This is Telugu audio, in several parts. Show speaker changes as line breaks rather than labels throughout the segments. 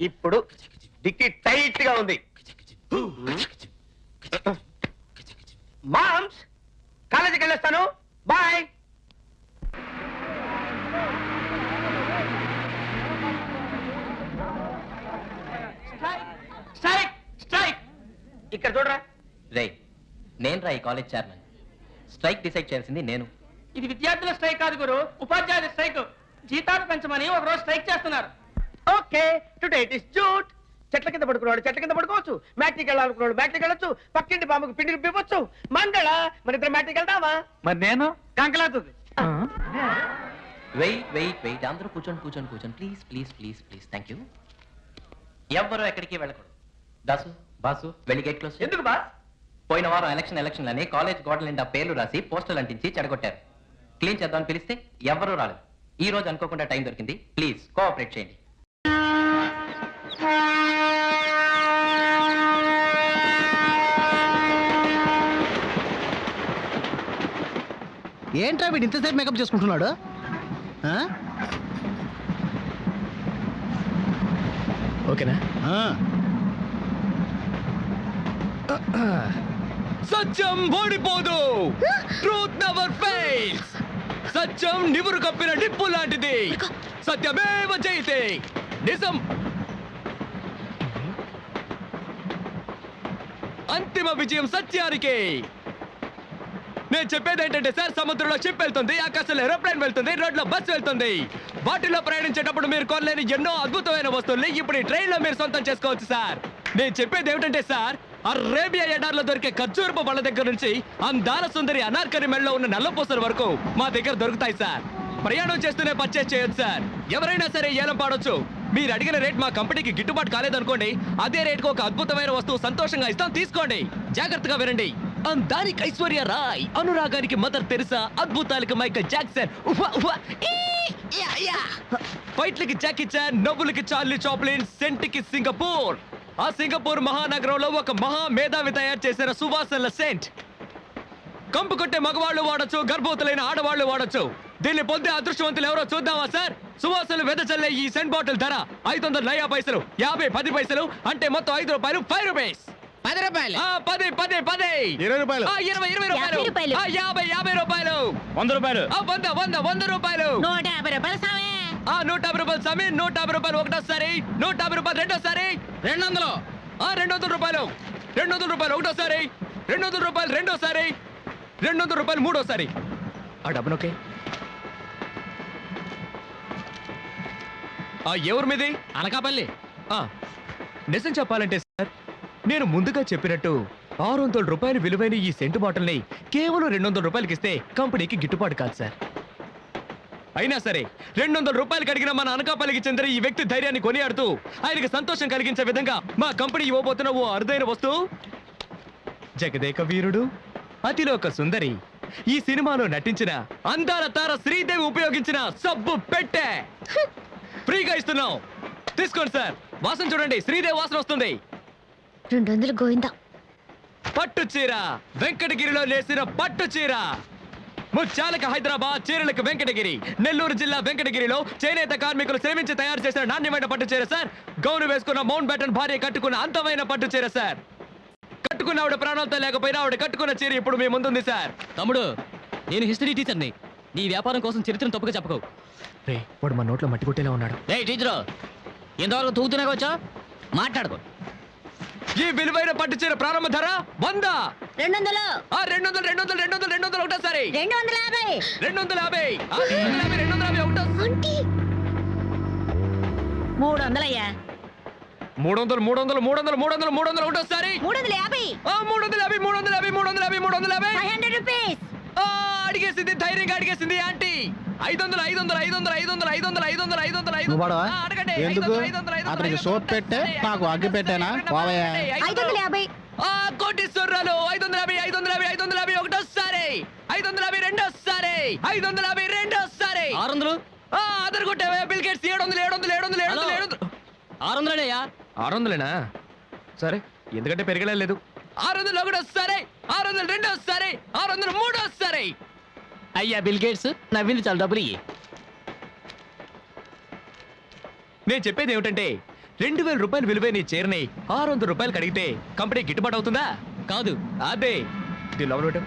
ఇప్పుడు డిక్కి టైట్ గా ఉంది. మామ్స్, కాలేజీకి వెళ్ళొస్తాను. బాయ్. Strike strike. ఇక్కడ చూడరా.
రే, నేను రా ఈ కాలేజ్ చైర్మన్. స్ట్రైక్ డిసైడ్ చేయాల్సింది నేను.
ఇది విద్యార్థుల స్ట్రైక్ కాదు గురు, ఉపాధ్యాయుల స్ట్రైక్. జీతాలు పెంచమని ఒక రోజు స్ట్రైక్ చేస్తున్నారు.
Okay, today it is jute. చెట్ల కింద పడుకున్నాడు చెట్ల కింద పడుకోవచ్చు. మ్యాట్రిక్ వెళ్ళాలనుకున్నాడు మ్యాట్రిక్ వెళ్ళొచ్చు. పక్కింటి బామ్మకు పిండి రుబ్బివ్వచ్చు. మంగళ, మన ఇద్దరు మ్యాట్రిక్ వెళ్దామా?
మరి నేను కంకలాతుంది.
వెయిట్ వెయిట్ వెయిట్, అందరూ కూర్చోండి కూర్చోండి కూర్చోండి, please please please please. Thank you. ఎవ్వరూ ఎక్కడికి వెళ్ళకూడదు. దాసు, బాసు, వెళ్ళి గేట్ క్లోజ్.
ఎందుకు బాస్?
పోయిన వారం ఎలక్షన్లని కాలేజ్ గోడల నిండా పేర్లు రాసి పోస్టర్లు అంటించి చెడగొట్టారు. క్లీన్ చేద్దామని పిలిస్తే ఎవ్వరూ రాలేదు. ఈ రోజు అనుకోకుండా టైం దొరికింది. ప్లీజ్ కోఆపరేట్ చేయండి.
ఏంట్రా వీడు ఇంతసేపు మేకప్ చేసుకుంటున్నాడు? ఓకేనా?
సత్యం ఓడిపోదు. Truth never fails. సత్యం నివురు కప్పిన నిప్పు లాంటిది. సత్యమేవ జయతే. నిజం అంతిమ విజయం సత్యానికి. నేను చెప్పేది ఏంటంటే సార్, సముద్రంలో షిప్ వెళ్తుంది, ఆకాశంలో ఏరోప్లేన్ వెళ్తుంది, రోడ్లో బస్ వెళ్తుంది. వాటిలో ప్రయాణించేటప్పుడు మీరు కొనలేని ఎన్నో అద్భుతమైన వస్తువుల్ని ఇప్పుడు ఈ ట్రైన్ లో మీరు సొంతం చేసుకోవచ్చు సార్. నేను చెప్పేది ఏమిటంటే సార్, అరేబియా ఎడార్లో దొరికే ఖర్జూరపు బళ్ళ దగ్గర నుంచి అందాల సుందరి అనార్కలి మెడలో ఉన్న నల్లపూసల వరకు మా దగ్గర దొరుకుతాయి సార్. ప్రయాణం చేస్తూనే పర్చేజ్ చేయొచ్చు సార్. ఎవరైనా సరే ఏలం పాడొచ్చు. మీరు అడిగిన రేట్ మా కంపెనీకి గిట్టుబాటు కాలేదనుకోండి, అదే రేట్కు ఒక అద్భుతమైన వస్తువు సంతోషంగా ఇస్తాం, తీసుకోండి. జాగ్రత్తగా వినండి. అందానికి ఐశ్వర్య రాయ్, అనురాగానికి మదర్ తెరిసా, అద్భుతాలకి మైకల్ జాక్సన్, ఫైట్లకి జాకీ చాన్, నవ్వులకి చార్లీ చాప్లిన్, సెంట్కి సింగపూర్. ఆ సింగపూర్ మహానగరంలో ఒక మహా మేధావి తయారు చేసిన సువాసనల సెంట్. కంపు కొట్టే మగవాళ్ళు వాడచ్చు, గర్భవతులైన ఆడవాళ్లు వాడచ్చు. దీన్ని పొందే అదృష్టవంతులు ఎవరో చూద్దామా సార్? సువాసనలు వెదచల్లే ఈ సెంట్ బాటిల్ ధర 500 పైసలు, 50 10 పైసలు, అంటే మొత్తం 5 రూపాయలు. 5 రూపీస్.
10 రూపాయలు.
10 10 10
20 రూపాయలు.
20 రూపాయలు. 50 రూపాయలు. 100 రూపాయలు. 100 రూపాయలు.
150 రూపాయలు సామే.
150 రూపాయలు సామి. 150 రూపాయలు ఒకటోసారి. 150 రూపాయలు రెండోసారి. 200. 200 రూపాయలు. 200 రూపాయలు ఒకటోసారి. 200 రూపాయలు రెండోసారి. 200 రూపాయలు మూడోసారి. ఆ డబ్బునొకే. ఎవరి మీది?
అనకాపల్లి.
నిజం చెప్పాలంటే సార్, నేను ముందుగా చెప్పినట్టు 600 రూపాయలు విలువైన ఈ సెంటు బాటిల్ని కేవలం 200 రూపాయలకి ఇస్తే కంపెనీకి గిట్టుబాటు కాదు సార్. అయినా సరే 200 రూపాయలు అడిగిన మన అనకాపల్లికి చెందిన ఈ వ్యక్తి ధైర్యాన్ని కొనియాడుతూ ఆయనకి సంతోషం కలిగించే విధంగా మా కంపెనీ ఇవ్వబోతున్న ఓ అరుదైన వస్తువు, జగదేక వీరుడు, అతిలోక సుందరి, ఈ సినిమాలో నటించిన అందాల తార శ్రీదేవి ఉపయోగించిన సబ్బు పెట్టె ఫ్రీగా ఇస్తున్నాం. తీసుకోండి సార్. వాసన చూడండి, శ్రీదేవి వాసన వస్తుంది.
200 గోవిందా.
పట్టు చీర, వెంకటగిరిలో నేసిన పట్టు చీర. ముత్యాలకు హైదరాబాద్, చీరలకు వెంకటగిరి. నెల్లూరు జిల్లా వెంకటగిరిలో చేనేత కార్మికులు శ్రమించి తయారు చేసిన నాణ్యమైన పట్టు చీర సార్. గౌను వేసుకున్న మౌంట్ బ్యాటన్ భార్య కట్టుకున్న అంతమైన పట్టు చీర సార్. కట్టుకున్న ఆవిడ ప్రాణాలతో లేకపోయినా ఆవిడ కట్టుకున్న చీర ఇప్పుడు మీ ముందుంది సార్.
తమ్ముడు, నేను హిస్టరీ టీచర్ని. నీ వ్యాపారం కోసం చరిత్రను తప్పుగా చెప్పకు.
రే, వాడు మా నోట్లో మట్టి కొట్టేలా ఉన్నాడు.
రే టీచరు, ఎంతవరకు తూగుతున్నా వచ్చా మాట్లాడుకో.
ఈ విలువైన పట్టు చీర ప్రారంభ ధర 100.
200.
200 200 200 200 ఒకటోసారి.
250.
250. 250 250 ఒకటో.
300 అయ్యా.
300 300 300 300 300 ఒకటోసారి.
350.
350 350 350 350.
500 రూపీస్.
అడిగేసింది, ధైర్యంగా అడిగేసింది ఆంటీ. 500 500 500 500 500 500 500
నువ్వు వాడవా?
అడగండి.
ఎందుకు?
500 500
అతనికి సోప్ పెట్టే, నాకు అగ్గి పెట్టేనా? పోవయ్యా.
550.
కోటీశ్వరాలు. 550 550 550 ఒకటోసారి. 550 రెండోసారి. 550 రెండోసారి.
600.
అదర్ కొట్టావా? Bill gates 700 700 700 700
600.
600. సరే, ఎందుకంటే పెరగలేదు. 600 ఒకటోసారి. 600 రెండోసారి. 600 మూడోసారి.
అయ్యా బిల్ గేట్స్, నవ్వింది చాలా డబ్బులు ఇయ్యి.
నేను చెప్పేది ఏమిటంటే రూపాయలు విలువైన ఈ చీరని 600 రూపాయలు అడిగితే కంపెనీ గిట్టుబాటు అవుతుందా?
కాదు.
అదే దీని లోపల పెట్టు.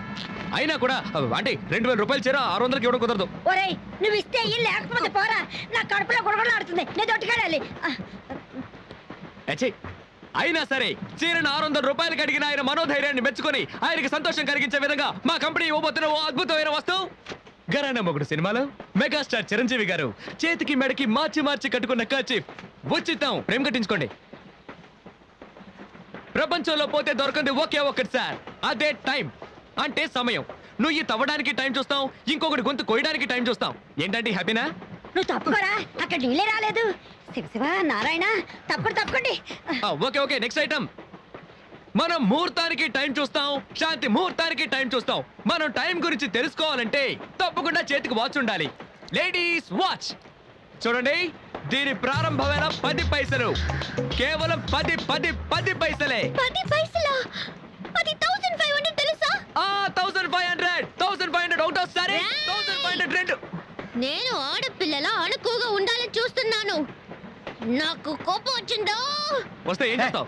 అయినా కూడా అంటే 2000 రూపాయలు చీర 600కి ఇవ్వడం కుదరదు.
ఒరేయ్ నువ్వు ఇస్తే ఇల్లు లేకపోతే పోరా, నా కడుపులో గుడగొడలాడుతుంది, నేను దొట్టుకెళ్ళాలి.
అచ్చే అయినా సరే చీరను 600 రూపాయలకి అడిగిన ఆయన మనోధైర్యాన్ని మెచ్చుకొని ఆయనకి సంతోషం కలిగించే విధంగా మా కంపెనీ ఇవ్వబోతున్న ఓ అద్భుతమైన వస్తువు గరానా మొగుడు సినిమాలో మెగాస్టార్ చిరంజీవి గారు చేతికి మెడకి మార్చి మార్చి కట్టుకున్న కర్చీఫ్ ఉచితం. ప్రేమ కట్టించుకోండి. ప్రపంచంలో పోతే దొరకంది ఒకే ఒక్కటి సార్, అదే టైం. అంటే సమయం. నువ్వు ఈ తవ్వడానికి టైం చూస్తాం, ఇంకొకటి గొంతు కోయడానికి టైం చూస్తాం. ఏంటంటే హ్యాపీనా?
నువ్వు తప్పుకోరా, అక్కడ నీళ్ళే రాలేదు. శివ శివ నారాయణ, తప్పకండి.
Okay okay next item. మనం ముహూర్తానికి టైం చూస్తాం, శాంతి ముహూర్తానికి టైం చూస్తాం. మనం టైం గురించి తెలుసుకోవాలంటే తప్పకుండా చేతికి వాచ్ ఉండాలి. లేడీస్ వాచ్ చూడండి, దీని ప్రారంభమైన 10 పైసలు, కేవలం 10 పైసలే.
10 పైసలా? అది 1500 తెలుసా?
1500 ఒకటో సరే, 1500 రెండు.
నేను ఆడపిల్లలా అణుకుగా ఉండాలని చూస్తున్నాను. నాకు కోపం వచ్చిందో.
వస్తే ఏం చేస్తావు?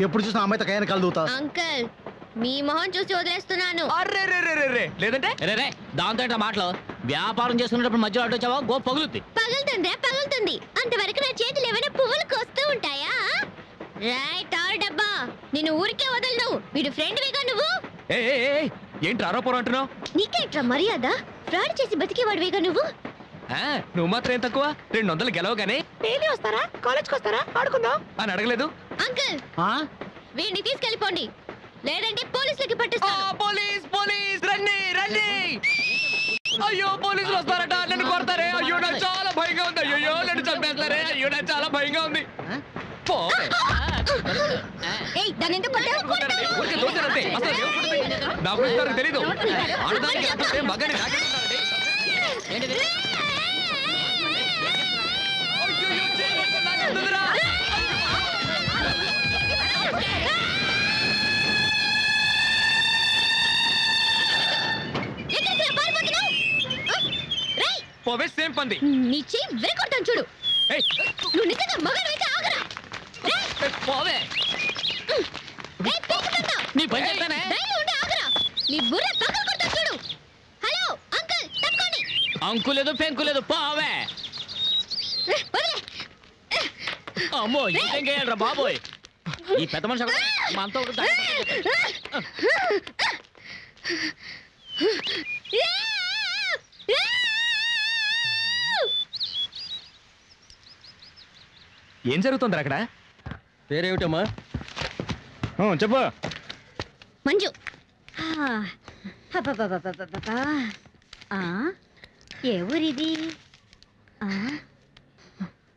ఎప్పుడు చూసిన అమ్మాయితో కయ్యాన్ని కలుగుతావు.
అంకుల్ మీ మొహం చూసి వదిలేస్తున్నాను.
అర్రే లేదంటే
రే దాంతో ఏంటా మాటలు? వ్యాపారం చేసుకునేటప్పుడు మధ్యలో అడ్డు వచ్చావా గో పగులుద్ది.
పగులుతుంది. అంతవరకు నా చేతులు ఏమైనా పువ్వులు కోస్తూ ఉంటాయా? రైట్ ఆరు డబ్బా, నేను ఊరికే వదలను. వీడు ఫ్రెండ్ వేగా నువ్వు.
ఏంటి ఆరోపణ అంటున్నావు?
నీకేంట్రా మర్యాద? ఫ్రాడ్ చేసి బతికేవాడు వేగా నువ్వు.
నువ్వు మాత్రం ఏం తక్కువ? 200 గెలవగానే
డైలీ వస్తారా, కాలేజ్కి వస్తారా, ఆడుకుందాం
అని అడగలేదు.
అంకుల్ వీడిని తీసుకెళ్ళిపోండి, లేదంటే పోలీసులకి పట్టిస్తాను.
పోలీస్ రండి. అయ్యో పోలీసులు వస్తారట, నన్ను కొడతారే. అయ్యో నాకు చాలా భయంగా ఉంది. అయ్యో నన్ను చంపేస్తారే. అయ్యో నాకు చాలా భయంగా ఉంది.
ఏయ్ దాన్ని ఎందుకు
నా గురించి తెలీదు. ఆడదానికి మగాని నాకేంటారండి? పోవే సేమ్ పంది.
నీ చెయ్యి విరగొడతాను చూడు. నువ్వు నిజంగా మగాడివైతే ఆగరా.
పోవే నీ పని చేస్తానే.
నీ బుర్ర పగలగొడతాను చూడు. హలో అంకుల్ తప్పుకోండి.
అంకు లేదు పెంకు లేదు పోవే. అమ్మో ఏం చేయాలరా బాబోయ్, ఈ పెద్ద మనిషి మనతో
ఏం జరుగుతుంది అక్కడ?
పేరేమిటమ్మా? చెప్పు.
మంజు. ఏ ఊరిది?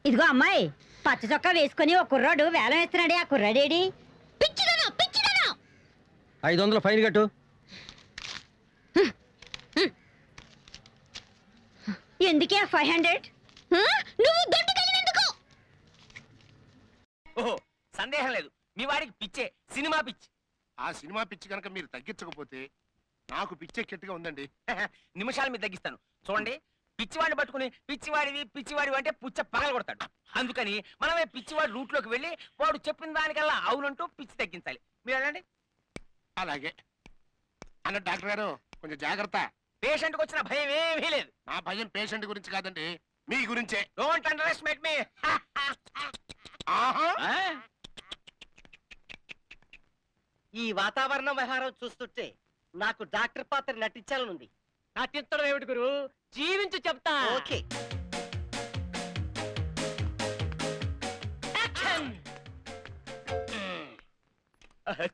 ఇదిగో అమ్మాయి, పచ్చ చొక్కా వేసుకొని ఒక కుర్రాడు వేలం వేస్తున్నాడే, ఆ కుర్రాడేడి? పిచ్చిదనా
500 ఫైన్ కట్టు.
ఎందుకే 500? నువ్వు దొడ్డుకెళ్ళినందుకు.
ఓహో సందేహం లేదు, మీ వాడికి పిచ్చే, సినిమా పిచ్చి.
ఆ సినిమా పిచ్చి కనుక మీరు తగ్గించకపోతే నాకు పిచ్చెక్కెట్టుగా ఉందండి.
నిమిషాలు మీరు తగ్గిస్తాను చూడండి. పిచ్చివాడిని పట్టుకుని పిచ్చివాడివి అంటే పుచ్చ పగల కొడతాడు. అందుకని మనమే పిచ్చివాడి రూట్లోకి వెళ్ళి వాడు చెప్పిన దానికల్లా అవునంటూ పిచ్చి తగ్గించాలి. మీరు అనండి.
అలాగే అన్న డాక్టర్ గారు కొంచెం జాగ్రత్త.
పేషెంట్కి వచ్చిన భయం ఏమీ లేదు.
నా భయం పేషెంట్ గురించి కాదండి, మీ గురించే.
డోంట్ అండర్ ఎస్టిమేట్ మీ.
ఆహా,
ఈ వాతావరణ వ్యవహారం చూస్తుంటే నాకు డాక్టర్ పాత్ర నటించాలనుంది.
నటించడం ఏమిటి గురు, జీవించి చెప్తా.
ఓకే.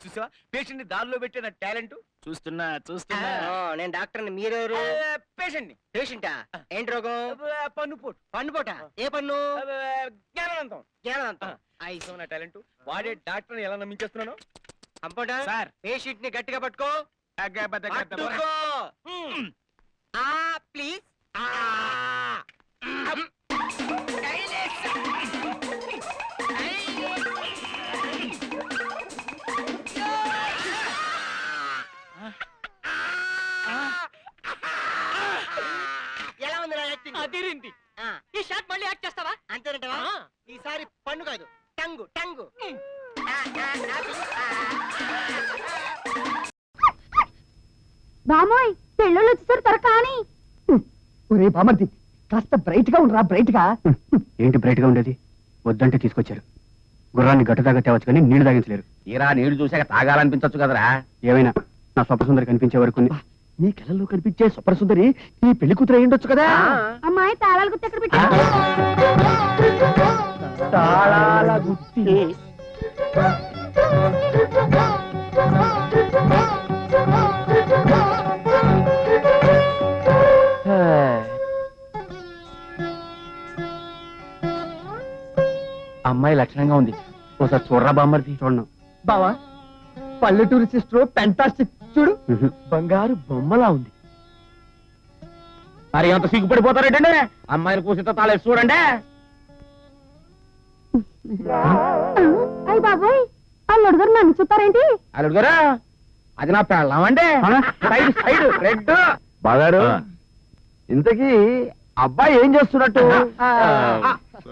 చూసావా పేషెంట్ ని దారిలో పెట్టిన టాలెంట్.
చూస్తున్నా. నేను డాక్టర్ని, మీరెవరు?
పేషెంట్ ని.
పేషెంటా? ఏంటి రోగం?
పన్నుపోటు.
పన్నుపోట? ఏ పన్ను?
జ్ఞానవంతం.
జ్ఞానవంతం.
ఐసోన టాలెంట్ వాడే డాక్టర్ ని ఎలా నమ్మించేస్తున్నాను.
కంపౌండర్
సార్,
పేషెంట్ ని గట్టిగా పట్టుకో. పట్టుకో.
ప్లీజ్.
ఎలా ఉంది నా యాక్టింగ్?
అదిరింది.
ఈ షాట్ మళ్ళీ యాక్ట్ చేస్తావా? అంతేనంటావా? ఈసారి పన్ను కాదు టంగు టంగు
బామోయ్ పెళ్ళోళ్ళు వచ్చేసారు త్వర కానీ
ఒరే బామర్ది కాస్త బ్రైట్ గా ఉండరా బ్రైట్ గా.
ఏంటి బ్రైట్ గా ఉండేది? వద్దంటే తీసుకొచ్చారు. గుర్రాన్ని గట్టు దాకా తేవచ్చు కానీ నీళ్లు తాగించలేరు.
తీరా నీళ్లు చూసాక తాగాలనిపించచ్చు కదరా.
ఏమైనా నా స్వప్న సుందరి కనిపించే వరకు
నీ కళ్ళల్లో కనిపించే సుప్ర సుందరి ఈ పెళ్లి కూతురు అయి ఉండొచ్చు కదా.
అమ్మాయి తాళాలు గుర్తు ఎక్కడ పెట్టారు?
తాళాల గుత్తి.
అమ్మాయి లక్షణంగా ఉంది, ఒకసారి చూడరా బామ్మర్ది.
చూడను.
బావా పల్లెటూరు సిస్టర్ పెంటాస్టిక్ చూడు, బంగారు బొమ్మలా ఉంది.
మరి ఎంత సిగ్గుపడిపోతారేటండి, అమ్మాయిని కూర్చుంటే తాళేసి చూడండి.
అయ్య బాబోయ్ అల్లుడు గారు నన్ను చూస్తారేంటి?
అల్లుడు గారు అది నా పెళ్ళామండి. Side side red.
బాగారు ఇంతకీ అబ్బాయి ఏం చేస్తున్నట్టు?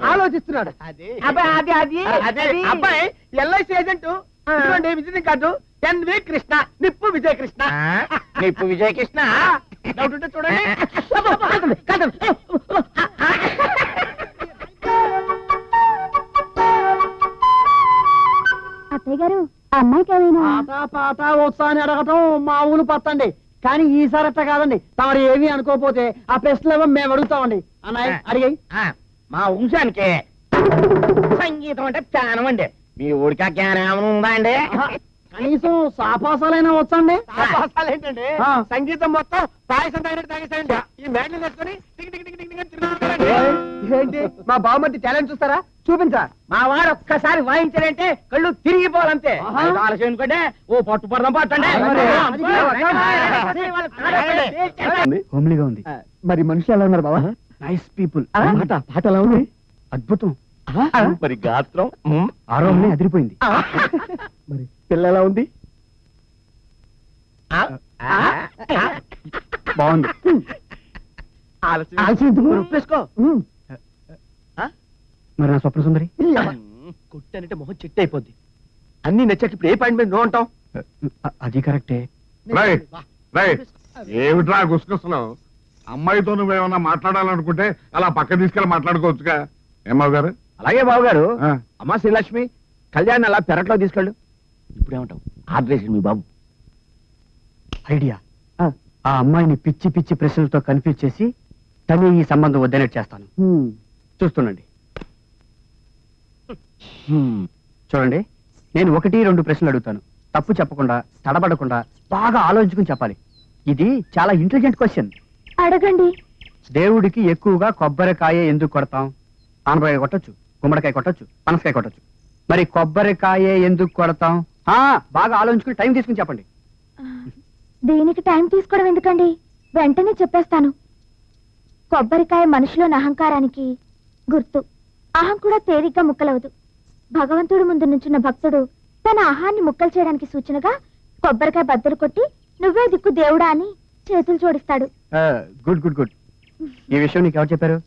ఆలోచిస్తున్నాడు. అబ్బాయి ఎల్ఐసి ఏజెంట్. ఇదిగోండి విజిటింగ్ కార్డు. ఎన్వి కృష్ణ, నిప్పు విజయ కృష్ణ.
నిప్పు విజయకృష్ణ.
డౌట్ ఉంటే చూడండి.
అత్తయ్య గారు అమ్మాయికి ఏమైనా
పాట వస్తా అని అడగటం మామూలు పత్తండి, కానీ ఈసారి అట్ట కాదండి. తమరు ఏమి అనుకోపోతే ఆ ప్రశ్నలు ఏమో మేము అడుగుతామండి. అన్నయ్య అడిగాయి.
మా వంశానికి సంగీతం అంటే జ్ఞానం అండి. మీ ఊరికి ఆ జ్ఞానం ఏమైనా ఉందా అండి?
కనీసం సాపాసాలైనా వచ్చండి. సాపాసాలు ఏంటండి? సంగీతం మొత్తం పాయసం తాగినట్టు తాగేసాయండి. ఈ మేడలు వేసుకొని tick tick tick tick tick తిరుగుతున్నారండి. ఏంటి మా బావమర్ది టాలెంట్ చూస్తారా? చూపించా.
మా వాడు ఒక్కసారి వాయించారంటే కళ్ళు తిరిగిపోవాలంతే. ఆలస్యం ఎందుకంటే ఓ పట్టు పడదాం పట్టండి.
హోమ్లీగా ఉంది.
మరి మనుషులు ఎలా ఉన్నారు బావా?
Nice people.
పాట ఎలా ఉంది?
అద్భుతం.
మరి గాత్రం
ఆరోహణ అదిరిపోయింది.
మరి పిల్ల ఎలా ఉంది?
బాగుంది.
ఆలస్యం ఎందుకు? ఒప్పేసుకో.
మరి నా స్వప్న సుందరి?
కొట్టనంటే మొహం చెట్టు అయిపోద్ది. అన్ని నచ్చాక ఇప్పుడు ఏ పాయింట్ మీద నో అంటాం?
అది కరెక్టే.
ఏమిట్రా గుసగుస్తున్నావు? అమ్మాయితో నువ్వేమన్నా మాట్లాడాలనుకుంటే అలా పక్క తీసుకెళ్ళి మాట్లాడుకోవచ్చుగా. ఏమావు గారు?
అలాగే బాబు గారు.
ఆ.
అమ్మా శ్రీలక్ష్మి, కళ్యాణ్ అలా పెరట్లో తీసుకెళ్ళు. ఇప్పుడేమంటావు? ఆర్డర్ మీ బాబు.
ఐడియా. ఆ అమ్మాయిని పిచ్చి పిచ్చి ప్రశ్నలతో కన్ఫ్యూజ్ చేసి తనే ఈ సంబంధం వద్దనేట్ చేస్తాను. చూస్తుండండి. చూడండి, నేను 1-2 ప్రశ్నలు అడుగుతాను. తప్పు చెప్పకుండా, తడబడకుండా బాగా ఆలోచించుకుని చెప్పాలి. ఇది చాలా ఇంటెలిజెంట్ క్వశ్చన్.
అడగండి.
దేవుడికి ఎక్కువగా కొబ్బరికాయ ఎందుకు కొడతాం? ఆనపకాయ కొట్టొచ్చు, గుమ్మడికాయ కొట్టొచ్చు, పనసకాయ కొట్టొచ్చు. మరి కొబ్బరికాయ ఎందుకు కొడతాం? బాగా ఆలోచించుకుని టైం తీసుకుని చెప్పండి.
దీనికి టైం తీసుకోవడం ఎందుకండి, వెంటనే చెప్పేస్తాను. కొబ్బరికాయ మనిషిలోని అహంకారానికి గుర్తు. అహం కూడా తేలిగ్గా ముక్కలవదు. భగవంతుడు ముందు నుంచున్న భక్తుడు తన అహాన్ని ముక్కలు చేయడానికి సూచనగా కొబ్బరికాయ బద్దలు కొట్టి నువ్వే దిక్కు దేవుడా అని చేతులు జోడిస్తాడు.
Good good good. ఈ విషయం నీకు ఎవరు చెప్పారు?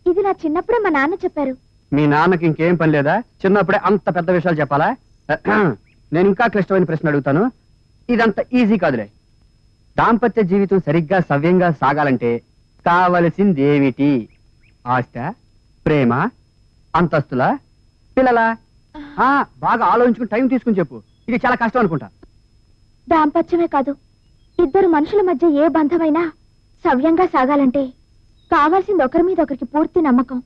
ఇది నా చిన్నప్పుడే మా నాన్న చెప్పారు.
మీ నాన్నకి ఇంకేం పని లేదా? చిన్నప్పుడే అంత పెద్ద విషయాలు చెప్పాలా? నేను ఇంకా క్లిష్టమైన ప్రశ్న అడుగుతాను. ఇదంత ఈజీ కాదులే. దాంపత్య జీవితం సరిగ్గా సవ్యంగా సాగాలంటే కావలసిందేమిటి? ఆస్త, ప్రేమ, అంతస్తుల, పిల్లల? బాగా ఆలోచించుకుని టైం తీసుకుని చెప్పు. ఇది చాలా కష్టం అనుకుంటా.
దాంపత్యమే కాదు, ఇద్దరు మనుషుల మధ్య ఏ బంధమైనా సవ్యంగా సాగాలంటే కావాల్సింది ఒకరి మీద ఒకరికి పూర్తి నమ్మకం.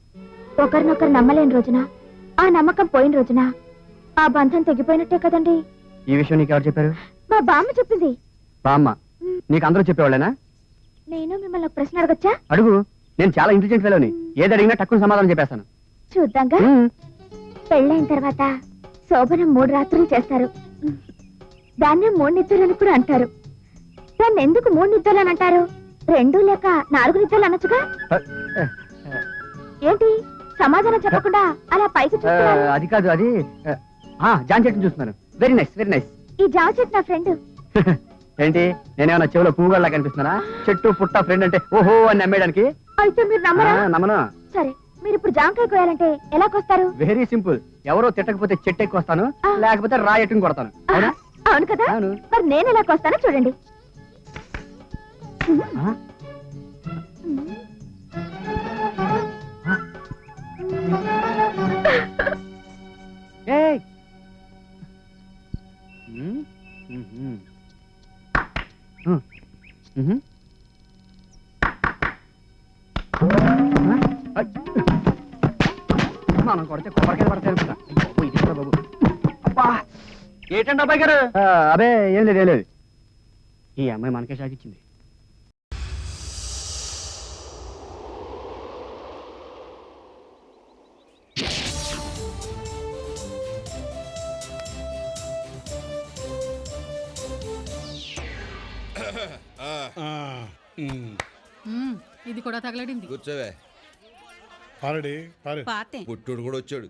ఒకరినొకరు నమ్మలేని రోజున, ఆ నమ్మకం పోయిన రోజున ఆ బంధం తెగిపోయినట్టే కదండి.
ఈ విషయం నీకు ఎవరు చెప్పారు?
మా బామ్మ చెప్పింది.
బామ్మ? నీకు అందరూ చెప్పేవాళ్ళేనా?
నేను మిమ్మల్ని ఒక ప్రశ్న అడగచ్చా?
అడుగు. నేను చాలా ఇంటెలిజెంట్ ఫెలోని. ఏది అడిగినా తక్కువ సమాధానం చెప్పేస్తాను.
చూద్దాంగా. పెళ్ళైన తర్వాత శోభనం 3 రాత్రులు చేస్తారు. దాన్ని 3 నిద్రలని కూడా అంటారు. దాన్ని ఎందుకు 3 నిద్రలని అంటారు? 2 లేక 4 నిద్రలు అనొచ్చుగా. ఏంటి సమాధానం చెప్పకుండా అలా పైకి చూస్తున్నారు?
అది కాదు, అది జాన్ చెట్టుని చూస్తున్నాను. Very nice, very nice.
ఈ జామ చెట్టు నా ఫ్రెండ్.
ఏంటి, నేనేమన్నా చెవులో పువ్వుగల్లా కనిపిస్తున్నానా? చెట్టు పుట్ట ఫ్రెండ్ అంటే ఓహో అని నమ్మేయడానికి?
అయితే మీరు నమ్మరా?
నమ్మను.
సరే, మీరు ఇప్పుడు జామకాయ కోయాలంటే ఎలా కోస్తారు?
Very simple. ఎవరో తిట్టకపోతే చెట్టు ఎక్కువ వస్తాను, లేకపోతే రాయటం కొడతాను. అవునా?
అవును కదా,
అవును.
మరి నేను ఎలా వస్తానో చూడండి.
ఆ? ఏయ్! ఉమ్, ఉహుం. ఉమ్, ఉహుం. ఆ? ఐ! మనం కొడితే కొబ్బరికాయలు పడతాయి అనుకుంటా. అయ్యో, ఇది కూడా బాబు. అబ్బా!
ఏంటండి అబ్బాయి గారు?
అబే ఏం లేదు ఏం లేదు. ఈ అమ్మాయి మనకే షాక్ ఇచ్చింది.
ఇది కూడా తగలడింది.
కూర్చోవే.
పాతే
పుట్టుడు కూడా వచ్చాడు.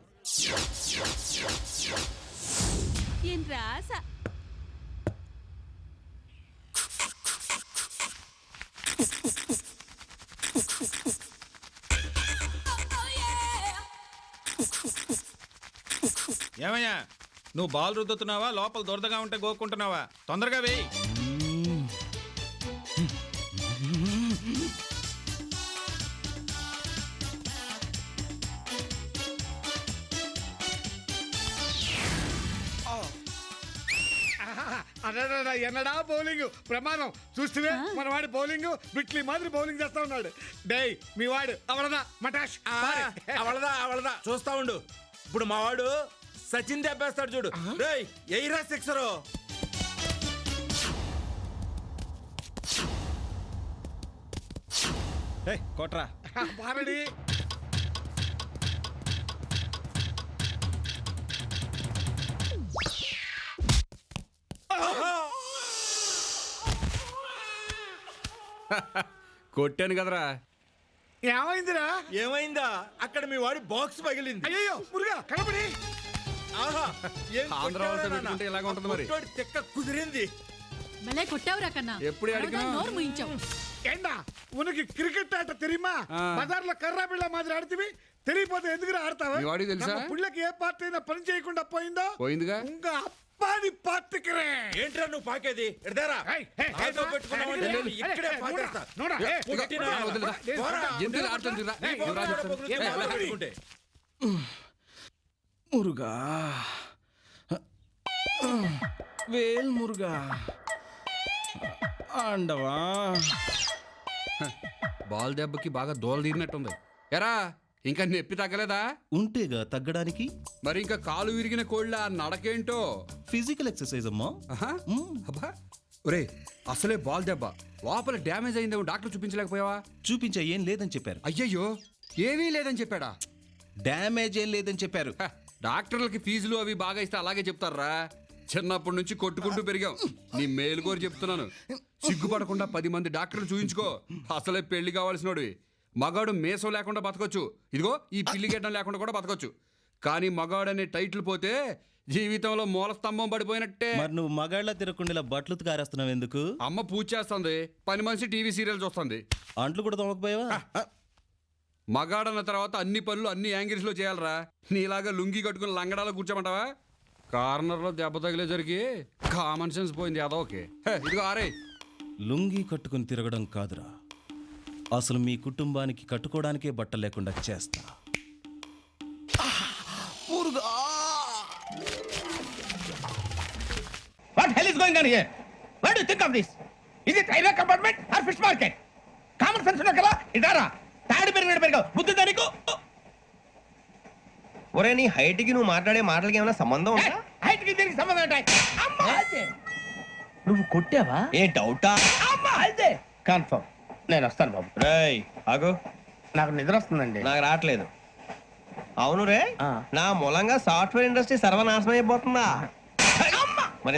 ఏం రాస.
ఏమయ్యా, నువ్వు బాల్ రుద్దుతున్నావా, లోపల దురదగా ఉంటే గోక్కుంటున్నావా? తొందరగా వేయి.
ఎన్నడా బౌలింగ్ ప్రమాదం చూస్తే మన వాడి బౌలింగ్ బిట్లీ మాదిరి బౌలింగ్ చేస్తా ఉన్నాడు. డేయ్ మీ వాడు అవలదా మటాష్
అవలదా చూస్తా ఉండు. ఇప్పుడు మా వాడు సచిన్ దెబ్బేస్తాడు చూడు. రేయ్ ఎయిరా సిక్సరు. కొట్రా
బారడి.
కొట్టాను కదరా.
ఏమైందిరా?
ఏమైందా? అక్కడ మీ వాడి బాక్స్ పగిలింది.
అయ్యో మురుగా కనపడి.
ఇలాగ ఉంటుంది మరి. తెక్క కుదిరింది.
భలే కొట్టావురా కన్నా.
ఎప్పుడు అడిగినా
నోరు ముయించావు.
ఏంటా ఉనకి క్రికెట్ ఆట తెరిమా? బజార్లో కర్రా బిళ్ళ మాదిరి ఆడితివి. తెలియపోతే ఎందుకు ఆడతావా? పుళ్ళకి ఏ పార్టీ అయినా పని చేయకుండా పోయిందో
పోయిందిగా.
ఇంకా అప్పాని పార్టీకిరే.
ఏంట్రా నువ్వు పాకేది? ఎడదారా ఇక్కడే పాకేస్తా. మురుగా వేల్ మురుగా అండవా.
బాల్ దెబ్బకి బాగా దోల తీరినట్టుంది. ఎరా ఇంకా నొప్పి తగ్గలేదా?
ఉంటేగా తగ్గడానికి.
మరి ఇంకా కాలు విరిగిన కోళ్ళ నడకేంటో.
ఫిజికల్ ఎక్సర్సైజ్ అమ్మా.
అబ్బా ఒరే, అసలే బాల్ దెబ్బ లోపల డ్యామేజ్ అయిందేమో డాక్టర్ చూపించలేకపోయావా?
చూపించా, ఏం లేదని చెప్పారు.
అయ్యయ్యో, ఏమీ లేదని చెప్పాడా?
డ్యామేజ్ ఏం లేదని చెప్పారు.
డాక్టర్లకి ఫీజులు అవి బాగా ఇస్తే అలాగే చెప్తారా? చిన్నప్పటి నుంచి కొట్టుకుంటూ పెరిగాం. నీ మేలు కోరి చెప్తున్నాను, సిగ్గుపడకుండా 10 మంది డాక్టర్లు చూయించుకో. అసలే పెళ్లి కావాల్సినోడివి. మగాడు మేసం లేకుండా బతకొచ్చు, ఇదిగో ఈ పిల్లి గెడ్డం లేకుండా కూడా బతకొచ్చు. కానీ మగాడు అనే టైటిల్ పోతే జీవితంలో మూల స్తంభం పడిపోయినట్టే.
మరి నువ్వు మగాళ్ళ తిరగకుండా బట్టలు కారేస్తున్నావు ఎందుకు?
అమ్మ పూజ చేస్తుంది, పని మనిషి టీవీ సీరియల్ చూస్తుంది.
అంట్లు కూడా తోమకపోయావా?
మగాడన్న తర్వాత అన్ని పనులు అన్ని యాంగిల్స్ లో చేయాలరా. నీలాగా లుంగి కట్టుకుని లంగడాలో కూర్చోమంటావా? కార్నర్ లో దెబ్బ తగిలే జరిగి కామన్ సెన్స్ పోయింది. అదో ఓకే. ఇదిగో ఆరే,
లుంగి కట్టుకుని తిరగడం కాదురా, అసలు మీ కుటుంబానికి కట్టుకోవడానికే బట్ట లేకుండా చేస్తా.
What hell is going on here? What do you think of this? Is it railway compartment or fish market? Common sense ఉన్న కదా ఇదారా. తాడి పెరిగావు బుద్ధి దానికి.
ఒరే నీ హైట్ కి నువ్వు మాట్లాడే మాటలకి ఏమైనా సంబంధం ఉందా?
హైట్ కి దీనికి సంబంధం ఉంటాయి. అమ్మా
నువ్వు కొట్టావా? ఏ డౌటా?
అమ్మా అదే కన్ఫర్మ్. నేను వస్తాను బాబు.
రేయ్ ఆగు,
నాకు నిద్ర వస్తుందండి.
నాకు రావట్లేదు. అవును రే, నా మూలంగా సాఫ్ట్వేర్ ఇండస్ట్రీ సర్వనాశనం అయిపోతుందా? మరి